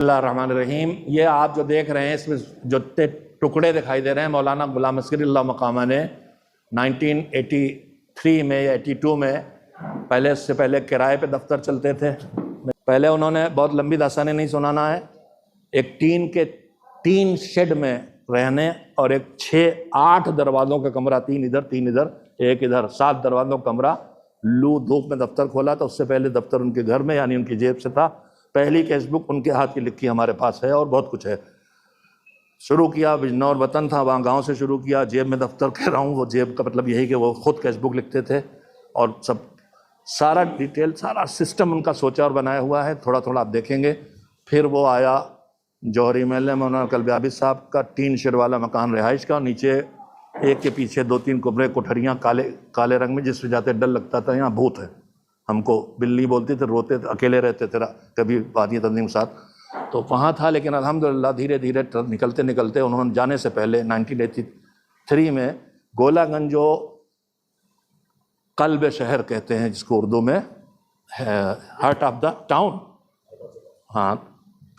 اللہ الرحمن الرحیم۔ یہ آپ جو دیکھ رہے ہیں اس میں جو ٹکڑے دکھائی دے رہے ہیں، مولانا غلام اصغر اللہ مقامہ نے 1983 میں یا 82 میں اس سے پہلے کرائے پہ دفتر چلتے تھے۔ پہلے انہوں نے بہت لمبی داستانیں نہیں سنانا ہے، ایک تین شیڈ میں رہنے اور ایک 6-8 دروازوں کا کمرہ، 3 ادھر 3 ادھر ایک ادھر، 7 دروازوں کا کمرہ، لو دھوپ میں دفتر کھولا تھا۔ اس سے پہلے دفتر ان کے گھر میں یعنی ان کی جیب سے تھا۔ پہلی کیس بک ان کے ہاتھ کی لکھی ہمارے پاس ہے اور بہت کچھ ہے۔ شروع کیا بجنور وطن تھا، وہاں گاؤں سے شروع کیا۔ جیب میں دفتر کہہ رہا ہوں، وہ جیب کا مطلب یہی کہ وہ خود کیس بک لکھتے تھے اور سارا ڈیٹیل، سارا سسٹم ان کا سوچا اور بنایا ہوا ہے۔ تھوڑا تھوڑا آپ دیکھیں گے۔ پھر وہ آیا جوہری محلے میں مولانا کلب عابد صاحب کا 3 شیڈ والا مکان رہائش کا، نیچے ایک کے پیچھے 2-3 کمرے کوٹھریاں کالے رنگ میں، جس میں جاتے ڈر لگتا تھا یہاں بھوت ہے۔ ہم کو بلی بولتی تھے، روتے تھے، اکیلے رہتے تھے، کبھی بادی تنظیم ساتھ تو وہاں تھا۔ لیکن الحمدللہ دھیرے دھیرے نکلتے انہوں نے جانے سے پہلے 1983 میں گولا گنج جو قلب شہر کہتے ہیں، جس کو اردو میں ہارٹ آف دا ٹاؤن، ہاں،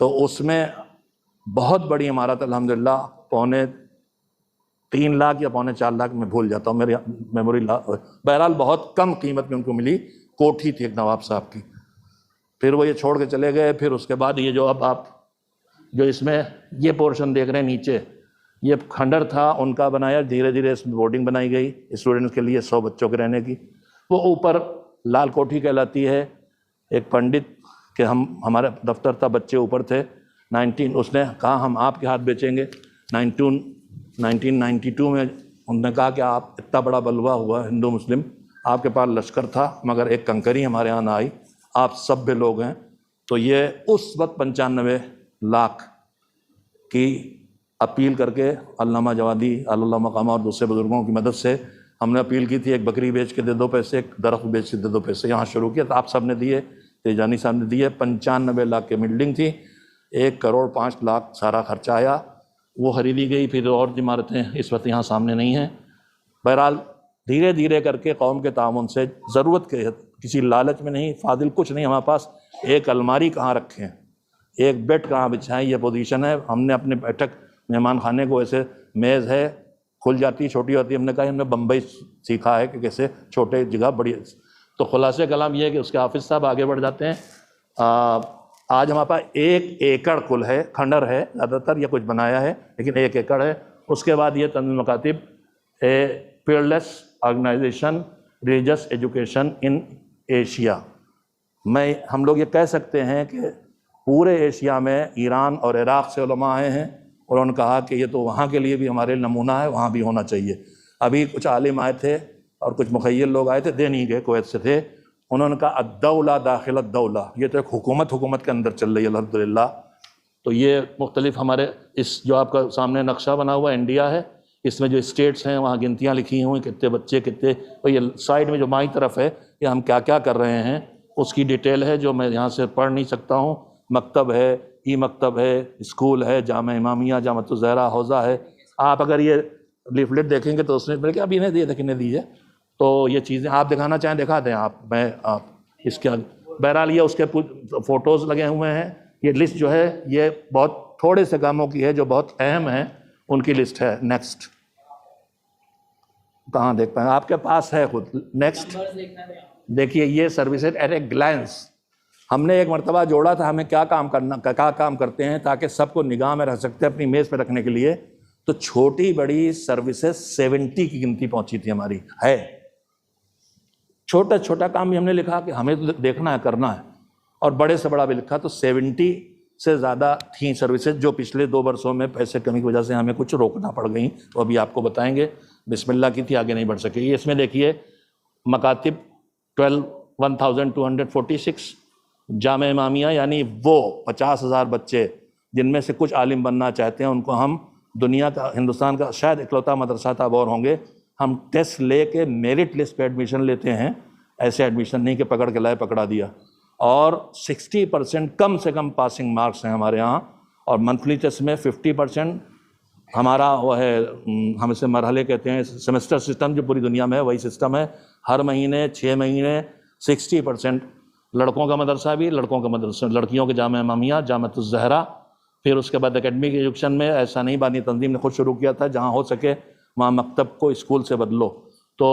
تو اس میں بہت بڑی عمارت الحمدللہ 3.25 لاکھ یا 4.25 لاکھ میں بھول جاتا ہوں، میری میموری بہرحال بہت کم قیمت میں ان کو ملی۔ کوٹھی تھی ایک نواب صاحب کی۔ پھر وہ یہ چھوڑ کے چلے گئے۔ پھر اس کے بعد یہ جو اب آپ جو اس میں یہ پورشن دیکھ رہے ہیں نیچے، یہ کھنڈر تھا ان کا بنایا۔ دھیرے دھیرے اس میں بورڈنگ بنائی گئی اسٹوڈنٹس کے لیے 100 بچوں کے رہنے کی۔ وہ اوپر لال کوٹھی کہلاتی ہے۔ ایک پنڈت کہ ہمارا دفتر تھا، بچے اوپر تھے۔ اس نے کہا ہم آپ کے ہاتھ بیچیں گے۔ 1992 میں انہوں نے کہا کہ آپ اتنا بڑا بلوا ہوا ہندو مسلم، آپ کے پاس لشکر تھا مگر ایک کنکری ہمارے ہاں نہ آئی، آپ سب بھی لوگ ہیں۔ تو یہ اس وقت 95 لاکھ کی اپیل کر کے علامہ جوادی اللہ مقامہ اور دوسرے بزرگوں کی مدد سے ہم نے اپیل کی تھی، ایک بکری بیچ کے دے 2 پیسے، ایک درخت بیچ کے دے 2 پیسے، یہاں شروع کیا تو آپ سب نے دیے، تیجانی صاحب نے دیے۔ 95 لاکھ کی بلڈنگ تھی، 1 کروڑ 5 لاکھ سارا خرچہ آیا، وہ خریدی گئی۔ پھر اور عمارتیں اس وقت یہاں سامنے نہیں ہیں۔ بہرحال دھیرے دھیرے کر کے قوم کے تعاون سے، ضرورت کے کسی لالچ میں نہیں، فاضل کچھ نہیں ہمارے پاس، ایک الماری کہاں رکھیں، ایک بیڈ کہاں بچھائیں، یہ پوزیشن ہے۔ ہم نے اپنے بیٹھک مہمان خانے کو ایسے میز ہے، کھل جاتی چھوٹی ہوتی ہے۔ ہم نے کہا ہم نے بمبئی سیکھا ہے کہ کیسے چھوٹے جگہ بڑی۔ تو خلاصہ کلام یہ ہے کہ اس کے حافظ صاحب آگے بڑھ جاتے ہیں۔ آج ہمارے پاس 1 ایکڑ کل ہے، کھنڈر ہے زیادہ تر، یہ کچھ بنایا ہے لیکن 1 ایکڑ ہے۔ اس کے بعد یہ تنظیم مکاتب peerless organization religious education in Asia. ہم لوگ یہ کہہ سکتے ہیں کہ پورے ایشیا میں ایران اور عراق سے علماء آئے ہیں اور انہوں نے کہا کہ یہ تو وہاں کے لیے بھی ہمارے نمونہ ہے، وہاں بھی ہونا چاہیے۔ ابھی کچھ عالم آئے تھے اور کچھ مخیل لوگ آئے تھے، دے نہیں گئے، کویت سے تھے۔ انہوں نے کہا الدولہ داخل الدولہ، یہ تو ایک حکومت کے اندر چل رہی ہے الحمدللہ۔ تو یہ مختلف ہمارے اس جو آپ کا سامنے نقشہ بنا ہوا انڈیا ہے، اس میں جو اسٹیٹس ہیں وہاں گنتیاں لکھی ہوئی، کتنے بچے کتنے، اور یہ سائڈ میں جو بائیں طرف ہے کہ ہم کیا کیا کر رہے ہیں اس کی ڈیٹیل ہے جو میں یہاں سے پڑھ نہیں سکتا ہوں۔ مکتب ہے، ای مکتب ہے، اسکول ہے، جامعہ امامیہ، جامعہ الزہرا، حوزہ ہے۔ آپ اگر یہ لیفلیٹ دیکھیں گے تو اس میں کہ ابھی نہیں دیے دیکھنے دیجیے، تو یہ چیزیں آپ دکھانا چاہیں دکھا دیں آپ اس کے بہرحال یہ اس کے فوٹوز لگے ہوئے ہیں۔ یہ لسٹ جو ہے یہ بہت تھوڑے سے کاموں کی ہے جو بہت اہم ہیں، ان کی لسٹ ہے۔ نیکسٹ کہاں دیکھ پائیں، آپ کے پاس ہے خود۔ نیکسٹ دیکھیے، یہ سروسز ایٹ اے گلانس ہم نے ایک مرتبہ جوڑا تھا، ہمیں کیا کام کرتے ہیں تاکہ سب کو نگاہ میں رہ سکتے اپنی میز پہ رکھنے کے لیے۔ تو چھوٹی بڑی سروسز 70 کی گنتی پہنچی تھی ہماری ہے۔ چھوٹا کام بھی ہم نے لکھا کہ ہمیں تو دیکھنا ہے، کرنا ہے، اور بڑے سے بڑا بھی لکھا۔ تو 70 سے زیادہ تھیں سروسز جو پچھلے 2 برسوں میں پیسے کمی کی وجہ سے ہمیں کچھ روکنا پڑ گئیں، تو ابھی آپ کو بتائیں گے۔ بسم اللہ کی تھی، آگے نہیں بڑھ سکے۔ اس میں دیکھیے مکاتب 12,246، جامعہ امامیہ یعنی وہ 50,000 بچے جن میں سے کچھ عالم بننا چاہتے ہیں، ان کو ہم دنیا کا، ہندوستان کا شاید اکلوتا مدرسہ تھا، اور ہوں گے، ہم ٹیسٹ لے کے میرٹ لسٹ پہ ایڈمیشن لیتے ہیں، ایسے ایڈمیشن نہیں کہ پکڑ کے لائے پکڑا دیا۔ اور 60% کم سے کم پاسنگ مارکس ہیں ہمارے ہاں، اور منتھلی ٹیسٹ میں 50% ہمارا وہ ہے، ہم اسے مرحلے کہتے ہیں، سیمسٹر سسٹم جو پوری دنیا میں ہے وہی سسٹم ہے۔ ہر مہینے 6 مہینے 60% لڑکوں کا مدرسہ بھی، لڑکوں کا مدرسہ، لڑکیوں کے جامعہ امامیہ، جامعۃ الزہرا. پھر اس کے بعد اکیڈمک ایجوکیشن میں ایسا نہیں بانی تنظیم نے خود شروع کیا تھا، جہاں ہو سکے وہاں مکتب کو اسکول سے بدلو. تو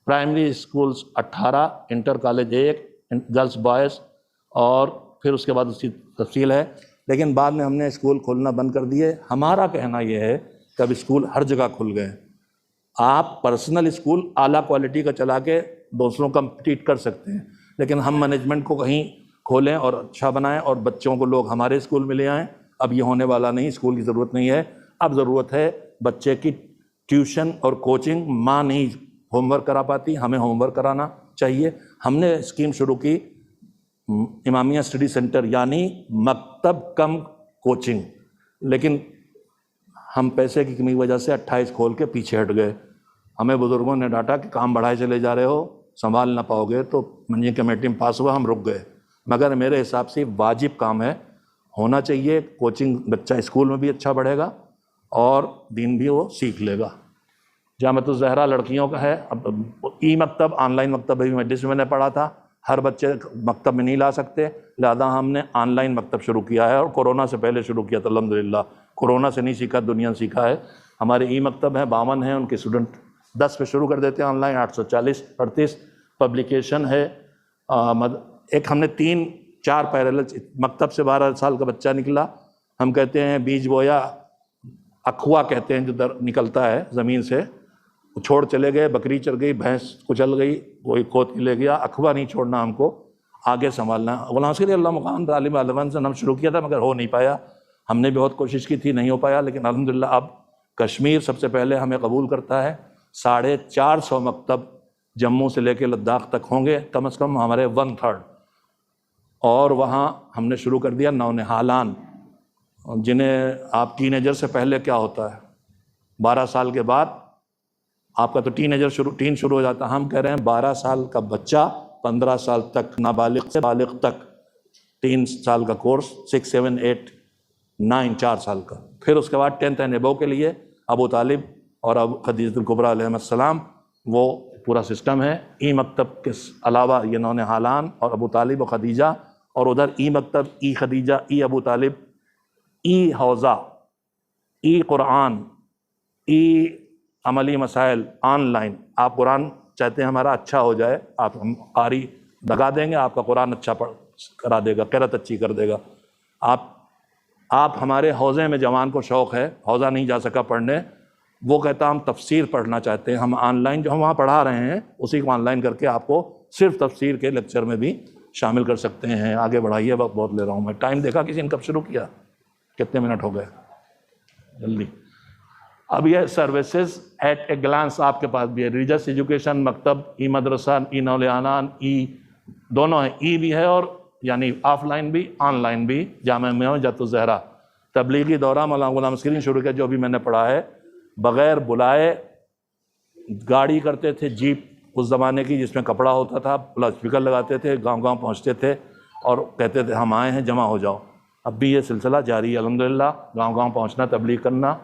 primary schools 18، inter college 1، girls boys, اور پھر اس کے بعد اس کی تفصیل ہے. لیکن بعد میں ہم نے اسکول کھولنا بند کر دیے. ہمارا کہنا یہ ہے کہ اب اسکول ہر جگہ کھل گئے. آپ پرسنل اسکول اعلیٰ کوالٹی کا چلا کے دوسروں کمپیٹ کر سکتے ہیں، لیکن ہم مینجمنٹ کو کہیں کھولیں اور اچھا بنائیں اور بچوں کو لوگ ہمارے اسکول میں لے آئیں. اب یہ ہونے والا نہیں، اسکول کی ضرورت نہیں ہے. اب ضرورت ہے بچے کی ٹیوشن اور کوچنگ. ماں نہیں ہوم ورک کرا پاتی، ہمیں ہوم ورک کرانا چاہیے. ہم نے اسکیم شروع کی امامیہ اسٹڈی سینٹر، یعنی مکتب کم کوچنگ. لیکن ہم پیسے کی کمی وجہ سے 28 کھول کے پیچھے ہٹ گئے. ہمیں بزرگوں نے ڈانٹا کہ کام بڑھائے چلے جا رہے ہو، سنبھال نہ پاؤ گے، تو منجی کمیٹی میں پاس ہوا، ہم رک گئے. مگر میرے حساب سے واجب کام ہے، ہونا چاہیے. کوچنگ بچہ اسکول میں بھی اچھا پڑھے گا اور دین بھی وہ سیکھ لے گا. جامعۃ الزہرا لڑکیوں کا ہے. اب ای مکتب، آن لائن مکتب بھی جس میں نے پڑھا تھا، ہر بچے مکتب میں نہیں لا سکتے، لہذا ہم نے آن لائن مکتب شروع کیا ہے، اور کورونا سے پہلے شروع کیا تھا. الحمدللہ کورونا سے نہیں سیکھا، دنیا نے سیکھا ہے. ہمارے ای مکتب ہیں، 52 ہیں، ان کے اسٹوڈنٹ 10 پہ شروع کر دیتے ہیں آن لائن. 840 38 پبلیکیشن ہے. ایک ہم نے 3-4 پیرالل مکتب سے 12 سال کا بچہ نکلا. ہم کہتے ہیں بیج بویا، اخوا کہتے ہیں جو نکلتا ہے زمین سے، چھوڑ چلے گئے، بکری چل گئی، بھینس کچل گئی، کوئی کھود کے لے گیا. اخوا نہیں چھوڑنا، ہم کو آگے سنبھالنا. غلام عسکری اللہ مقام طالب علم سے ہم شروع کیا تھا، مگر ہو نہیں پایا. ہم نے بہت کوشش کی تھی، نہیں ہو پایا. لیکن الحمدللہ اب کشمیر سب سے پہلے ہمیں قبول کرتا ہے. 450 مکتب جموں سے لے کے لداخ تک ہوں گے، کم از کم ہمارے 1/3. اور وہاں ہم نے شروع کر دیا نونہالان، جنہیں آپ ٹین ایجر سے پہلے کیا ہوتا ہے، 12 سال کے بعد آپ کا تو ٹین شروع ہو جاتا ہے. ہم کہہ رہے ہیں 12 سال کا بچہ 15 سال تک، نابالغ سے بالغ تک 3 سال کا کورس، 6 7 8 9 4 سال کا. پھر اس کے بعد 10th اینڈ ابو کے لیے ابو طالب اور ابو خدیجہ الکبریٰ علیہ السلام، وہ پورا سسٹم ہے. ای مکتب کے علاوہ یہ نونہالان اور ابو طالب و خدیجہ، اور ادھر ای مکتب، ای خدیجہ، ای ابو طالب، ای حوزہ، ای قرآن، ای عملی مسائل آن لائن. آپ قرآن چاہتے ہیں ہمارا اچھا ہو جائے، آپ ہم قاری لگا دیں گے، آپ کا قرآن اچھا کرا دے گا، قرأت اچھی کر دے گا. آپ ہمارے حوزے میں جوان کو شوق ہے، حوزہ نہیں جا سکا پڑھنے، وہ کہتا ہم تفسیر پڑھنا چاہتے ہیں. ہم آن لائن جو ہم وہاں پڑھا رہے ہیں اسی کو آن لائن کر کے آپ کو صرف تفسیر کے لیکچر میں بھی شامل کر سکتے ہیں. آگے بڑھائیے، وقت بہت لے رہا ہوں میں. ٹائم دیکھا کسی نے کب شروع کیا؟ کتنے منٹ ہو گئے؟ جلدی. اب یہ سروسز ایٹ اے گلانس آپ کے پاس بھی ہے. ریلیجس ایجوکیشن، مکتب، ای مدرسہ، ای نونہالان، ای دونوں ہیں. ای بھی ہے اور یعنی آف لائن بھی آن لائن بھی. جامعہ میں جامعۃ الزہرا تبلیغی دورہ مولانا غلام عسکری نے شروع کیا، جو بھی میں نے پڑھا ہے. بغیر بلائے گاڑی کرتے تھے، جیپ اس زمانے کی جس میں کپڑا ہوتا تھا، لاؤڈ اسپیکر لگاتے تھے، گاؤں گاؤں پہنچتے تھے اور کہتے تھے ہم آئے ہیں، جمع ہو جاؤ. اب بھی یہ سلسلہ جاری ہے الحمدللہ، گاؤں گاؤں پہنچنا، تبلیغ کرنا.